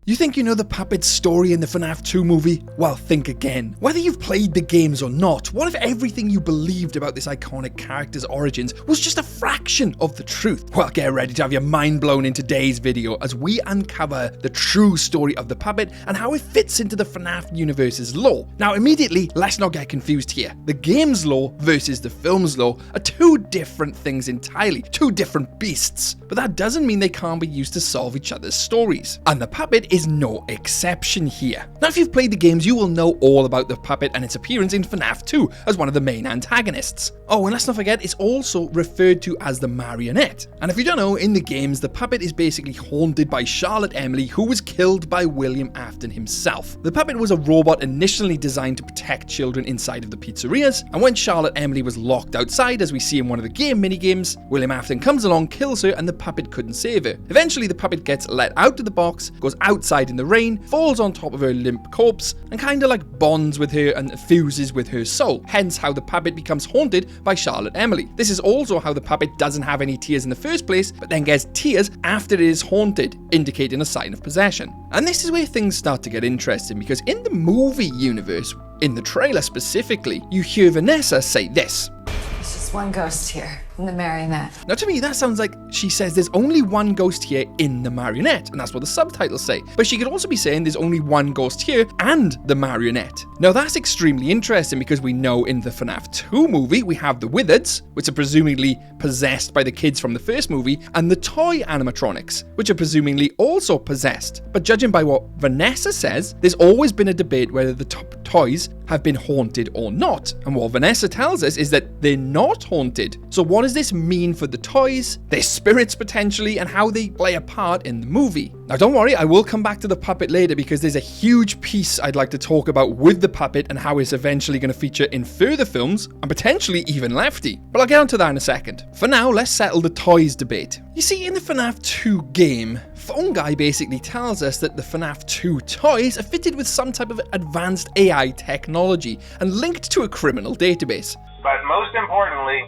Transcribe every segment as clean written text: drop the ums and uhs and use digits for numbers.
You think you know the puppet's story in the FNAF 2 movie? Well, think again. Whether you've played the games or not, what if everything you believed about this iconic character's origins was just a fraction of the truth? Well, get ready to have your mind blown in today's video as we uncover the true story of the puppet and how it fits into the FNAF universe's lore. Now, immediately, let's not get confused here. The game's lore versus the film's lore are two different things entirely, two different beasts. But that doesn't mean they can't be used to solve each other's stories. And the puppet is no exception here. Now, if you've played the games, you will know all about the puppet and its appearance in FNAF 2 as one of the main antagonists. Oh, and let's not forget, it's also referred to as the marionette. And if you don't know, in the games, the puppet is basically haunted by Charlotte Emily, who was killed by William Afton himself. The puppet was a robot initially designed to protect children inside of the pizzerias, and when Charlotte Emily was locked outside, as we see in one of the game minigames, William Afton comes along, kills her, and the puppet couldn't save her. Eventually, the puppet gets let out of the box, goes outside in the rain, falls on top of her limp corpse, and kinda like bonds with her and fuses with her soul, hence how the puppet becomes haunted by Charlotte Emily. This is also how the puppet doesn't have any tears in the first place, but then gets tears after it is haunted, indicating a sign of possession. And this is where things start to get interesting, because in the movie universe, in the trailer specifically, you hear Vanessa say this. There's just one ghost here, in the marionette. Now, to me, that sounds like she says there's only one ghost here in the marionette, and that's what the subtitles say. But she could also be saying there's only one ghost here and the marionette. Now, that's extremely interesting because we know in the FNAF 2 movie, we have the Wizards, which are presumably possessed by the kids from the first movie, and the toy animatronics, which are presumably also possessed. But judging by what Vanessa says, there's always been a debate whether the toys have been haunted or not. And what Vanessa tells us is that they're not haunted. So what does this mean for the toys, their spirits potentially, and how they play a part in the movie? Now, don't worry, I will come back to the puppet later because there's a huge piece I'd like to talk about with the puppet and how it's eventually going to feature in further films and potentially even Lefty. But I'll get onto that in a second. For now, let's settle the toys debate. You see, in the FNAF 2 game, Phone Guy basically tells us that the FNAF 2 toys are fitted with some type of advanced AI technology and linked to a criminal database. But most importantly,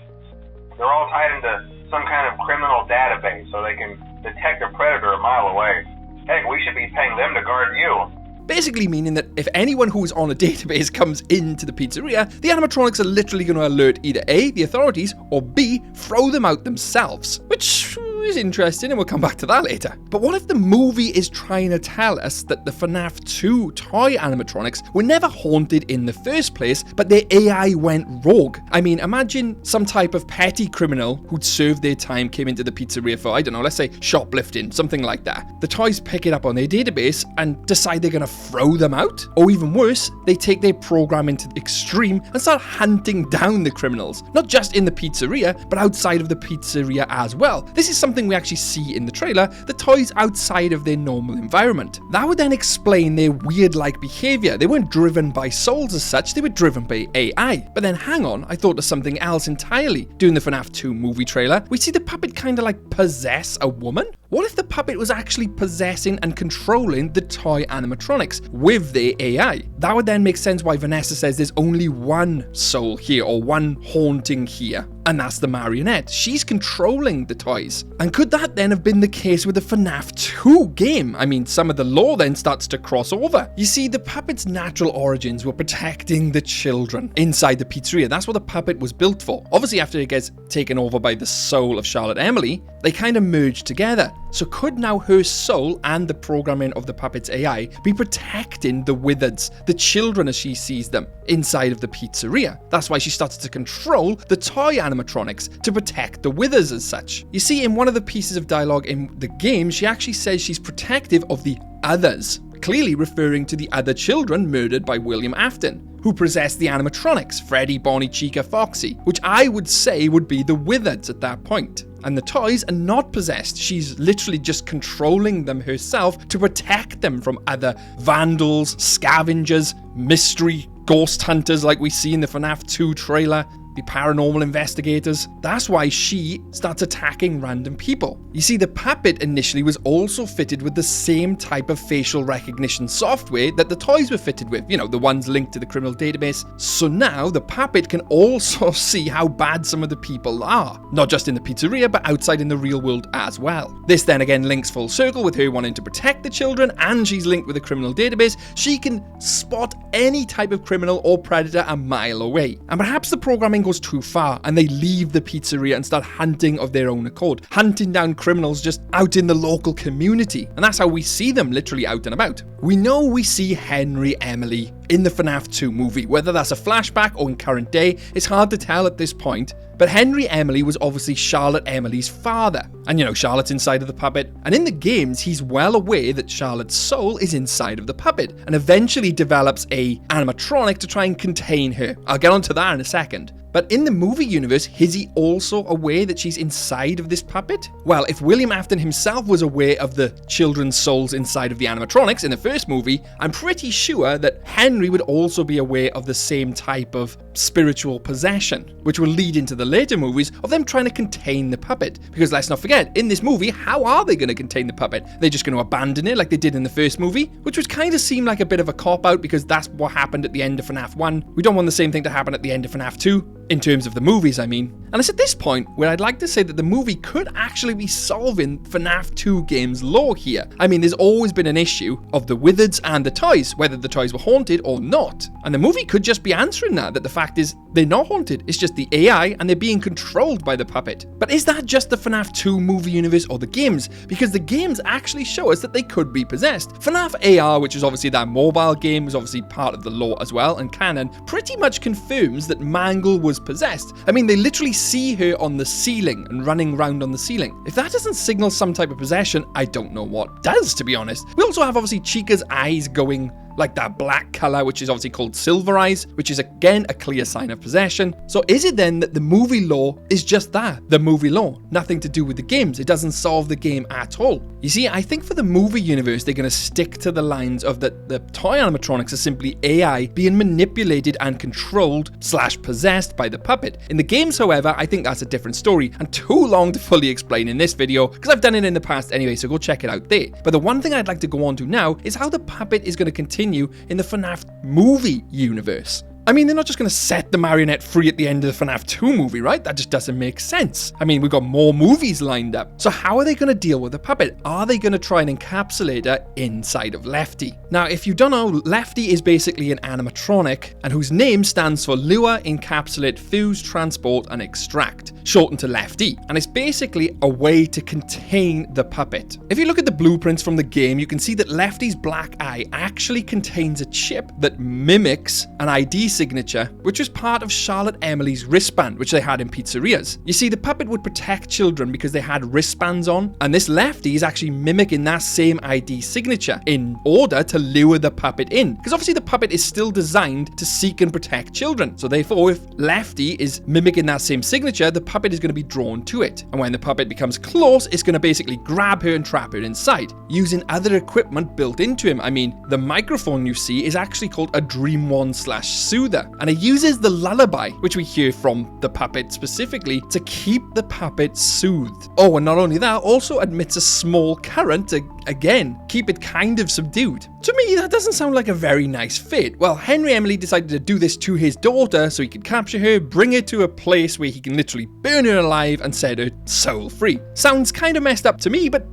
they're all tied into some kind of criminal database so they can detect a predator a mile away. Heck, we should be paying them to guard you. Basically meaning that if anyone who's on a database comes into the pizzeria, the animatronics are literally going to alert either A, the authorities, or B, throw them out themselves. Which is interesting, and we'll come back to that later. But what if the movie is trying to tell us that the FNAF 2 toy animatronics were never haunted in the first place, but their AI went rogue? I mean, imagine some type of petty criminal who'd served their time came into the pizzeria for, I don't know, let's say shoplifting, something like that. The toys pick it up on their database and decide they're going to throw them out? Or even worse, they take their program into the extreme and start hunting down the criminals, not just in the pizzeria, but outside of the pizzeria as well. This is something we actually see in the trailer, the toys outside of their normal environment. That would then explain their weird-like behavior. They weren't driven by souls as such, they were driven by AI. But then hang on, I thought of something else entirely. During the FNAF 2 movie trailer, we see the puppet kind of like possess a woman? What if the puppet was actually possessing and controlling the toy animatronics with their AI? That would then make sense why Vanessa says there's only one soul here, or one haunting here, and that's the marionette. She's controlling the toys. And could that then have been the case with the FNAF 2 game? I mean, some of the lore then starts to cross over. You see, the puppet's natural origins were protecting the children inside the pizzeria. That's what the puppet was built for. Obviously, after it gets taken over by the soul of Charlotte Emily, they kind of merge together. So could now her soul and the programming of the puppet's AI be protecting the Wizards, the children as she sees them, inside of the pizzeria? That's why she started to control the toy animatronics to protect the Wizards as such. You see, in one of the pieces of dialogue in the game, she actually says she's protective of the others, clearly referring to the other children murdered by William Afton, who possessed the animatronics, Freddy, Bonnie, Chica, Foxy, which I would say would be the Wizards at that point. And the toys are not possessed. She's literally just controlling them herself to protect them from other vandals, scavengers, mystery ghost hunters like we see in the FNAF 2 trailer. be paranormal investigators. That's why she starts attacking random people. You see, the puppet initially was also fitted with the same type of facial recognition software that the toys were fitted with, the ones linked to the criminal database. So now the puppet can also see how bad some of the people are, not just in the pizzeria, but outside in the real world as well. This then again links full circle with her wanting to protect the children, and she's linked with the criminal database. She can spot any type of criminal or predator a mile away. And perhaps the programming goes too far and they leave the pizzeria and start hunting of their own accord, hunting down criminals just out in the local community. And that's how we see them literally out and about. We know we see Henry Emily in the FNAF 2 movie. Whether that's a flashback or in current day, it's hard to tell at this point. But Henry Emily was obviously Charlotte Emily's father. And Charlotte's inside of the puppet. And in the games, he's well aware that Charlotte's soul is inside of the puppet, and eventually develops a animatronic to try and contain her. I'll get onto that in a second. But in the movie universe, is he also aware that she's inside of this puppet? Well, if William Afton himself was aware of the children's souls inside of the animatronics in the first movie, I'm pretty sure that Henry would also be aware of the same type of spiritual possession, which will lead into the later movies of them trying to contain the puppet. Because let's not forget, in this movie, how are they going to contain the puppet? They're just going to abandon it like they did in the first movie, which would kind of seem like a bit of a cop-out because that's what happened at the end of FNAF 1. We don't want the same thing to happen at the end of FNAF 2. In terms of the movies, I mean. And it's at this point where I'd like to say that the movie could actually be solving FNAF 2 game's lore here. I mean, there's always been an issue of the wizards and the toys, whether the toys were haunted or not. And the movie could just be answering that the fact is they're not haunted, it's just the AI and they're being controlled by the puppet. But is that just the FNAF 2 movie universe or the games? Because the games actually show us that they could be possessed. FNAF AR, which is obviously that mobile game, was obviously part of the lore as well, and canon, pretty much confirms that Mangle was possessed. I mean, they literally see her on the ceiling and running around on the ceiling. If that doesn't signal some type of possession, I don't know what does, to be honest. We also have obviously Chica's eyes going like that black color, which is obviously called silver eyes, which is again a clear sign of possession. So is it then that the movie lore is just that, the movie lore, nothing to do with the games? It doesn't solve the game at all. You see, I think for the movie universe, they're going to stick to the lines of that the toy animatronics are simply AI being manipulated and controlled / possessed by the puppet. In the games, however, I think that's a different story and too long to fully explain in this video because I've done it in the past anyway, so go check it out there. But the one thing I'd like to go on to now is how the puppet is going to continue in the FNAF movie universe. I mean, they're not just going to set the marionette free at the end of the FNAF 2 movie, right? That just doesn't make sense. I mean, we've got more movies lined up. So how are they going to deal with the puppet? Are they going to try and encapsulate her inside of Lefty? Now, if you don't know, Lefty is basically an animatronic and whose name stands for Lure, Encapsulate, Fuse, Transport, and Extract, shortened to Lefty. And it's basically a way to contain the puppet. If you look at the blueprints from the game, you can see that Lefty's black eye actually contains a chip that mimics an ID signature, which was part of Charlotte Emily's wristband, which they had in pizzerias. You see, the puppet would protect children because they had wristbands on, and this Lefty is actually mimicking that same ID signature in order to lure the puppet in. Because obviously the puppet is still designed to seek and protect children. So therefore, if Lefty is mimicking that same signature, the puppet is going to be drawn to it. And when the puppet becomes close, it's going to basically grab her and trap her inside, using other equipment built into him. I mean, the microphone you see is actually called a Dream One /Soother. And it uses the lullaby, which we hear from the puppet specifically, to keep the puppet soothed. Oh, and not only that, also admits a small current to, again, keep it kind of subdued. To me, that doesn't sound like a very nice fit. Well, Henry Emily decided to do this to his daughter so he could capture her, bring her to a place where he can literally burn her alive and set her soul free. Sounds kind of messed up to me, but,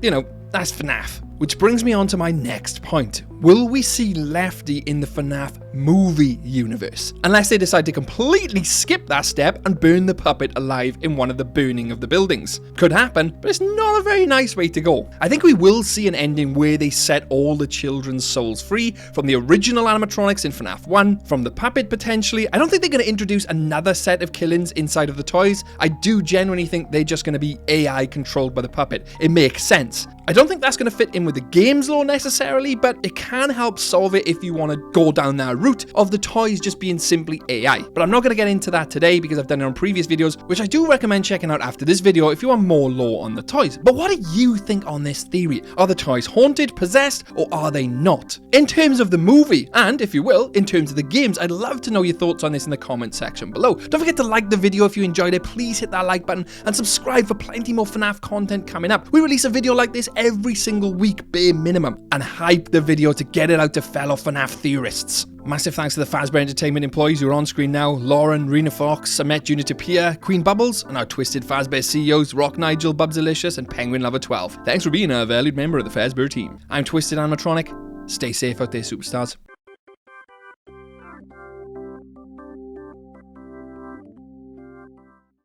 that's FNAF. Which brings me on to my next point. Will we see Lefty in the FNAF movie universe? Unless they decide to completely skip that step and burn the puppet alive in one of the burning of the buildings. Could happen, but it's not a very nice way to go. I think we will see an ending where they set all the children's souls free from the original animatronics in FNAF 1, from the puppet potentially. I don't think they're going to introduce another set of killings inside of the toys. I do genuinely think they're just going to be AI controlled by the puppet. It makes sense. I don't think that's going to fit in with the game's lore necessarily, but it can can help solve it if you want to go down that route of the toys just being simply AI. But I'm not going to get into that today because I've done it on previous videos, which I do recommend checking out after this video if you want more lore on the toys. But what do you think on this theory? Are the toys haunted, possessed, or are they not? In terms of the movie, and if you will, in terms of the games, I'd love to know your thoughts on this in the comment section below. Don't forget to like the video if you enjoyed it. Please hit that like button and subscribe for plenty more FNAF content coming up. We release a video like this every single week, bare minimum, and hype the video to get it out to fellow FNAF theorists. Massive thanks to the Fazbear Entertainment employees who are on screen now: Lauren, Rena Fox, Samet Junior Tapia, Queen Bubbles, and our Twisted Fazbear CEOs Rock Nigel, Bubsalicious, and Penguin Lover 12. Thanks for being a valued member of the Fazbear team. I'm Twisted Animatronic. Stay safe out there, superstars.